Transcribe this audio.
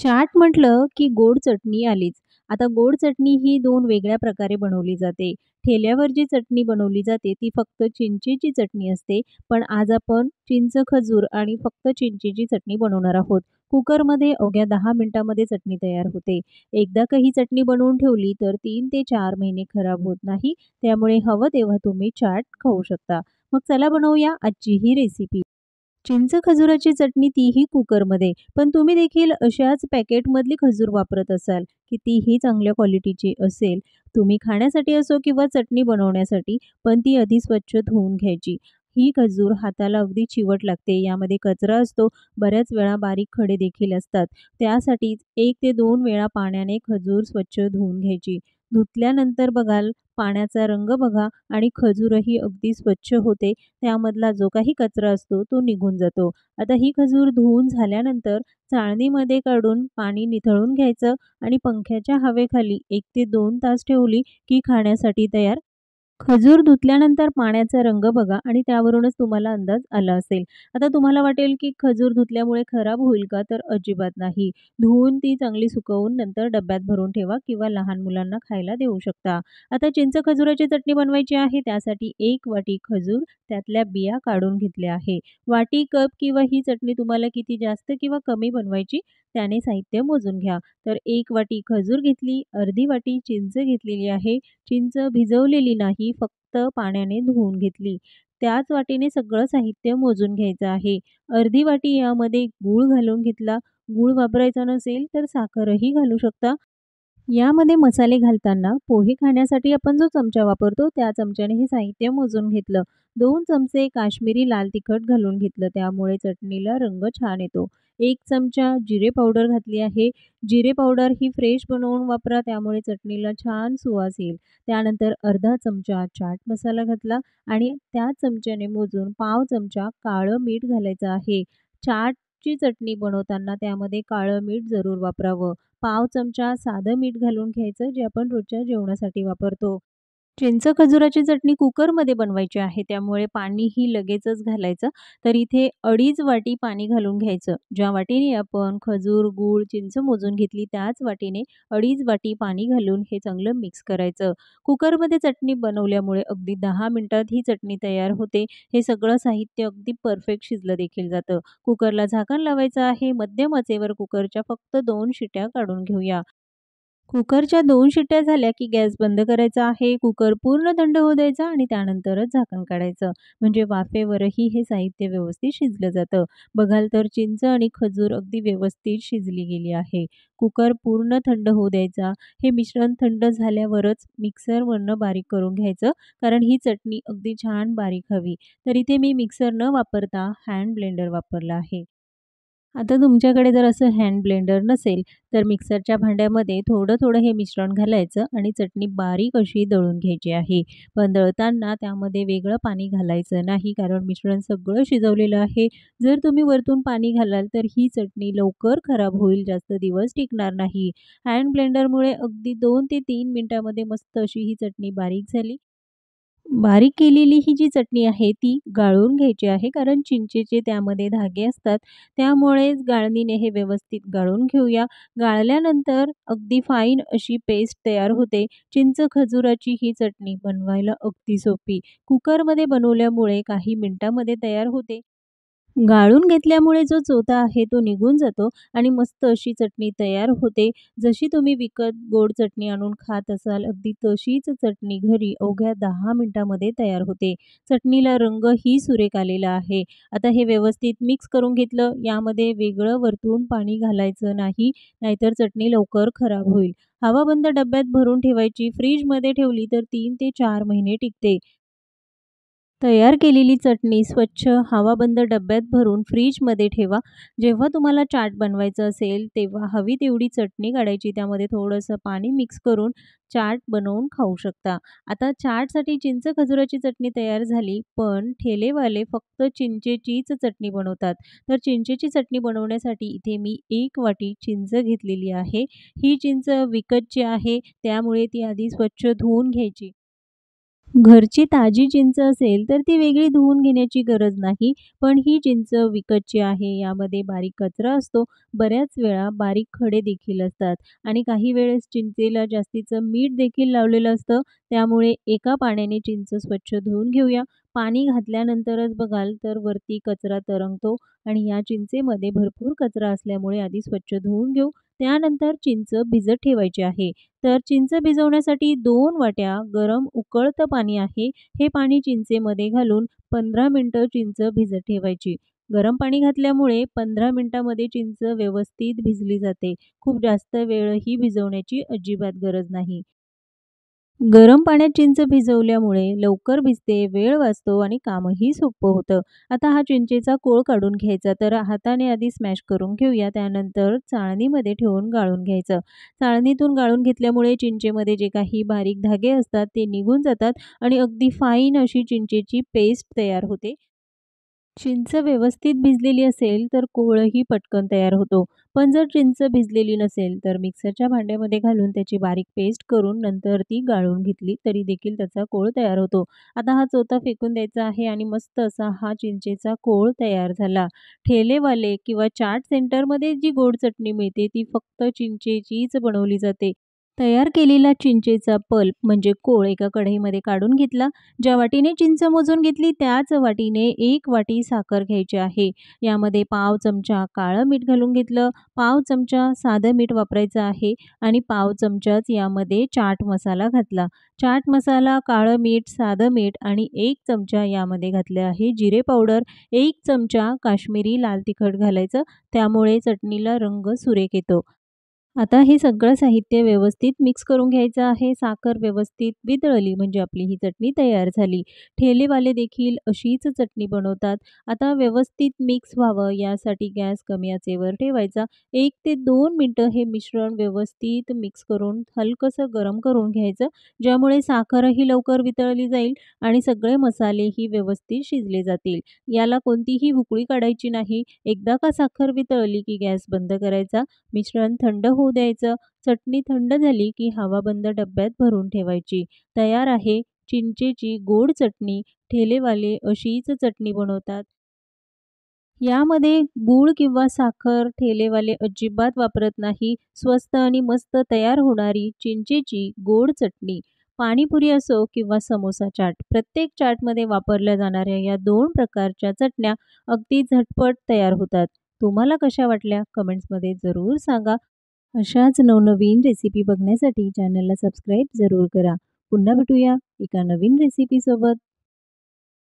चाट म्हटलं की गोड चटणी आलीच. आता गोड चटणी ही 2 वेगळ्या प्रकारे बनवली जाते. ठेल्यावर जी चटणी बनवली जाते ती फक्त चिंचेची चटणी असते. पण आज आपण चिंच, खजूर आणि फक्त चिंचेची चटणी बनवणार आहोत. कुकरमध्ये अवघ्या 10 मिनिटांमध्ये चटणी तयार होते. एकदा का ही चटणी बनवून ठेवली तर 3 ते 4 महिने खराब होत नाही. त्यामुळे हवं तेव्हा तुम्ही चाट खाऊ शकता. मग चला बनवूया आजची ही रेसिपी. चिंच खजुराची चटणी तीही कुकरमध्ये. पण तुम्ही देखील अशाच पॅकेटमधली खजूर वापरत असाल, की तीही चांगल्या क्वालिटीची असेल. तुम्ही खाण्यासाठी असो किंवा चटणी बनवण्यासाठी, पण ती आधी स्वच्छ धुवून घ्यायची. ही खजूर हाताला अगदी चिवट लागते. यामध्ये कचरा असतो, बऱ्याच वेळा बारीक खडे देखील असतात. त्यासाठीच 1 ते 2 वेळा पाण्याने खजूर स्वच्छ धुवून घ्यायची. धुतल्यानंतर बघाल पाण्याचा रंग बघा आणि खजूरही अगदी स्वच्छ होते. त्यामधला जो काही कचरा असतो तो निघून जातो. आता ही खजूर धुवून झाल्यानंतर चाळणीमध्ये काढून पाणी निथळून घ्यायचं आणि पंख्याच्या हवेखाली 1 ते 2 तास ठेवली की खाण्यासाठी तयार. खजूर धुतल्यानंतर पाण्याचा रंग बघा आणि त्यावरूनच तुम्हाला अंदाज आला असेल. आता तुम्हाला वाटेल की खजूर धुतल्यामुळे खराब होईल का? तर अजिबात नाही. धुवून ती चांगली सुकवून नंतर डब्यात भरून ठेवा किंवा लहान मुलांना खायला देऊ शकता. आता चिंच खजुराची चटणी बनवायची आहे. त्यासाठी 1 वाटी खजूर त्यातल्या बिया काढून घेतल्या आहे. वाटी, कप किंवा ही चटणी तुम्हाला किती जास्त किंवा कमी बनवायची त्याने साहित्य मोजून घ्या. तर 1 वाटी खजूर घेतली, अर्धी वाटी चिंच घेतलेली आहे. चिंच भिजवलेली नाही, फक्त पाण्याने धुवून घेतली. त्याच वाटीने सगळं साहित्य मोजून घ्यायचं आहे. अर्धी वाटी यामध्ये गूळ घालून घेतला. गूळ वापरायचा नसेल तर साखरही घालू शकता. यामध्ये मसाले घालताना पोहे खाण्यासाठी आपण जो चमचा वापरतो त्या चमच्याने हे साहित्य मोजून घेतलं. 2 चमचे काश्मीरी लाल तिखट घालून घेतलं. त्यामुळे चटणीला रंग छान येतो. 1 चमचा जिरे पावडर घातली आहे. जिरे पावडर ही फ्रेश बनवून वापरा त्यामुळे चटणीला छान सुवास येईल. त्यानंतर अर्धा चमचा चाट मसाला घातला आणि त्याच चमच्याने मोजून पाव चमचा काळं मीठ घालायचं आहे. चाटची चटणी बनवताना त्यामध्ये काळं मीठ जरूर वापरावं. पाव चमचा साधं मीठ घालून घ्यायचं जे आपण रोजच्या जेवणासाठी वापरतो. चिंच खजुराची चटणी कुकरमध्ये बनवायची आहे त्यामुळे पाणीही लगेचच घालायचं. तर इथे 2.5 वाटी पाणी घालून घ्यायचं. ज्या वाटीने आपण खजूर, गूळ, चिंच मोजून घेतली त्याच वाटीने 2.5 वाटी पाणी घालून हे चांगलं मिक्स करायचं. कुकरमध्ये चटणी बनवल्यामुळे अगदी 10 मिनिटात ही चटणी तयार होते. हे सगळं साहित्य अगदी परफेक्ट शिजलं देखील जातं. कुकरला झाकण लावायचं आहे. मध्यम आचेवर कुकरच्या फक्त 2 शिट्या काढून घेऊया. कुकरच्या 2 शिट्ट्या झाल्या की गॅस बंद करायचा आहे. कुकर पूर्ण थंड होऊ द्यायचा आणि त्यानंतरच झाकण काढायचं. म्हणजे वाफेवरही हे साहित्य व्यवस्थित शिजलं जातं. बघाल तर चिंच आणि खजूर अगदी व्यवस्थित शिजली गेली आहे. कुकर पूर्ण थंड होऊ द्यायचा. हे मिश्रण थंड झाल्यावरच मिक्सरवरनं बारीक करून घ्यायचं. कारण ही चटणी अगदी छान बारीक हवी. तर इथे मी मिक्सर न वापरता हँड ब्लेंडर वापरला आहे. आता तुमच्याकडे जर असं हँड ब्लेंडर नसेल, तर मिक्सरच्या भांड्यामध्ये थोडं-थोडं हे मिश्रण घालायचं आणि चटणी बारीक अशी दळून घ्यायची आहे. पण दळताना त्यामध्ये वेगळं पाणी घालायचं नाही, कारण मिश्रण सगळं शिजवलेलं आहे. जर तुम्ही वरतून पाणी घालाल, तर ही चटणी लवकर खराब होईल, जास्त दिवस टिकणार नाही. हँड ब्लेंडरमुळे अगदी 2 ते 3 मिनिटामध्ये मस्त अशी ही चटणी बारीक झाली. बारीक केलेली ही जी चटणी आहे ती गाळून घ्यायची आहे कारण चिंचेचे त्यामध्ये धागे असतात. त्यामुळेच गाळणीने हे व्यवस्थित गाळून घेऊया. गाळल्यानंतर अगदी फाईन अशी पेस्ट तयार होते. चिंच खजुराची ही चटणी बनवायला अगदी सोपी. कुकरमध्ये बनवल्यामुळे काही मिनिटांमध्ये तयार होते. गाळून घेतल्यामुळे जो चोथा आहे तो निघून जातो आणि मस्त अशी चटणी तयार होते. जशी तुम्ही विकत गोड चटणी आणून खात असाल, अगदी तशीच चटणी घरी अवघ्या 10 मिनिटांमध्ये तयार होते. चटणीला रंगही सुरेख आलेला आहे. आता हे व्यवस्थित मिक्स करून घेतलं. यामध्ये वेगळं वरतून पाणी घालायचं नाही, नाहीतर चटणी लवकर खराब होईल. हवाबंद डब्यात भरून ठेवायची. फ्रिजमध्ये ठेवली तर 3 ते 4 महिने टिकते. तयार केलेली चटणी स्वच्छ हवाबंद डब्यात भरून फ्रीजमध्ये ठेवा. जेव्हा तुम्हाला चाट बनवायचं असेल, तेव्हा हवी तेवढी चटणी काढायची. त्यामध्ये थोडंसं पाणी मिक्स करून चाट बनवून खाऊ शकता. आता चाटसाठी चिंच खजुराची चटणी तयार झाली, पण ठेलेवाले फक्त चिंचेचीच चटणी बनवतात. तर चिंचेची चटणी बनवण्यासाठी इथे मी 1 वाटी चिंच घेतलेली आहे. ही चिंच विकतची आहे, त्यामुळे ती आधी स्वच्छ धुवून घ्यायची. घरची ताजी चिंच असेल तर ती वेगळी धुवून घेण्याची गरज नाही. पण ही चिंच विकतची आहे, यामध्ये बारीक कचरा असतो. बऱ्याच वेळा बारीक खडे देखील असतात आणि काही वेळेस चिंचेला जास्तीचं मीठ देखील लावलेलं असतं. त्यामुळे एका पाण्याने चिंच स्वच्छ धुवून घेऊया. पाणी घातल्यानंतरच बघाल तर वरती कचरा तरंगतो आणि या चिंचेमध्ये भरपूर कचरा असल्यामुळे आधी स्वच्छ धुवून घेऊ. त्यानंतर चिंच भिजत ठेवायची आहे. तर चिंच भिजवण्यासाठी 2 वाट्या गरम उकळतं पाणी आहे. हे पाणी चिंचेमध्ये घालून 15 मिनिटं चिंच भिजत ठेवायची. गरम पाणी घातल्यामुळे 15 मिनिटामध्ये चिंच व्यवस्थित भिजली जाते. खूप जास्त वेळही भिजवण्याची अजिबात गरज नाही. गरम पाण्यात चिंच भिजवल्यामुळे लवकर भिजते, वेळ वाचतो आणि कामही सोपं होतं. आता हा चिंचेचा कोळ काढून घ्यायचा. तर हाताने आधी स्मॅश करून घेऊया. त्यानंतर चाळणीमध्ये ठेवून गाळून घ्यायचं. चाळणीतून गाळून घेतल्यामुळे चिंचेमध्ये जे काही बारीक धागे असतात ते निघून जातात आणि अगदी फाईन अशी चिंचेची पेस्ट तयार होते. चिंच व्यवस्थित भिजलेली असेल तर कोळही पटकन तयार होतो. पण जर चिंच भिजलेली नसेल तर मिक्सरच्या भांड्यामध्ये घालून त्याची बारीक पेस्ट करून नंतर ती गाळून घेतली तरी देखील त्याचा कोळ तयार होतो. आता हा चोथा फेकून द्यायचा आहे आणि मस्त असा हा चिंचेचा कोळ तयार झाला. ठेलेवाले किंवा चाट सेंटरमध्ये जी गोड चटणी मिळते ती फक्त चिंचेचीच बनवली जाते. तयार केलेला चिंचेचा पल्प म्हणजे कोळ एका कढईमध्ये काढून घेतला. ज्या वाटीने चिंच मोजून घेतली त्याच वाटीने 1 वाटी साखर घ्यायची आहे. यामध्ये पाव चमचा काळं मीठ घालून घेतलं, पाव चमचा साधं मीठ वापरायचं आहे आणि पाव चमचाच यामध्ये चाट मसाला घातला. चाट मसाला, काळं मीठ, साधं मीठ आणि 1 चमचा यामध्ये घातले आहे जिरे पावडर, 1 चमचा काश्मीरी लाल तिखट घालायचं. त्यामुळे चटणीला रंग सुरेख येतो. आता हे सगळं साहित्य व्यवस्थित मिक्स करून घ्यायचं आहे. साखर व्यवस्थित वितळली म्हणजे आपली ही चटणी तयार झाली. ठेलेवाले देखील अशीच चटणी बनवतात. आता व्यवस्थित मिक्स व्हावं यासाठी गॅस कमी आचेवर ठेवायचा. 1 ते 2 मिनिटं हे मिश्रण व्यवस्थित मिक्स करून हलकंसं गरम करून घ्यायचं. ज्यामुळे साखरही लवकर वितळली जाईल आणि सगळे मसालेही व्यवस्थित शिजले जातील. याला कोणतीही उकळी काढायची नाही. एकदा का साखर वितळली की गॅस बंद करायचा. मिश्रण थंड होऊ द्यायचं. चटणी थंड झाली की हवाबंद डब्यात भरून ठेवायची. तयार आहे चिंचेची गोड चटणी. ठेलेवाले अशीच चटणी बनवतात. यामध्ये गूळ किंवा साखर ठेलेवाले अजिबात वापरत नाही. स्वस्त आणि मस्त तयार होणारी चिंचेची गोड चटणी. पाणीपुरी असो किंवा समोसा चाट, प्रत्येक चाटमध्ये वापरल्या जाणाऱ्या या 2 प्रकारच्या चटण्या अगदी झटपट तयार होतात. तुम्हाला कशा वाटल्या? कमेंट्समध्ये जरूर सांगा. अशाच नवनवीन रेसिपी बघण्यासाठी चॅनलला सबस्क्राईब जरूर करा. पुन्हा भेटूया एका नवीन रेसिपीसोबत.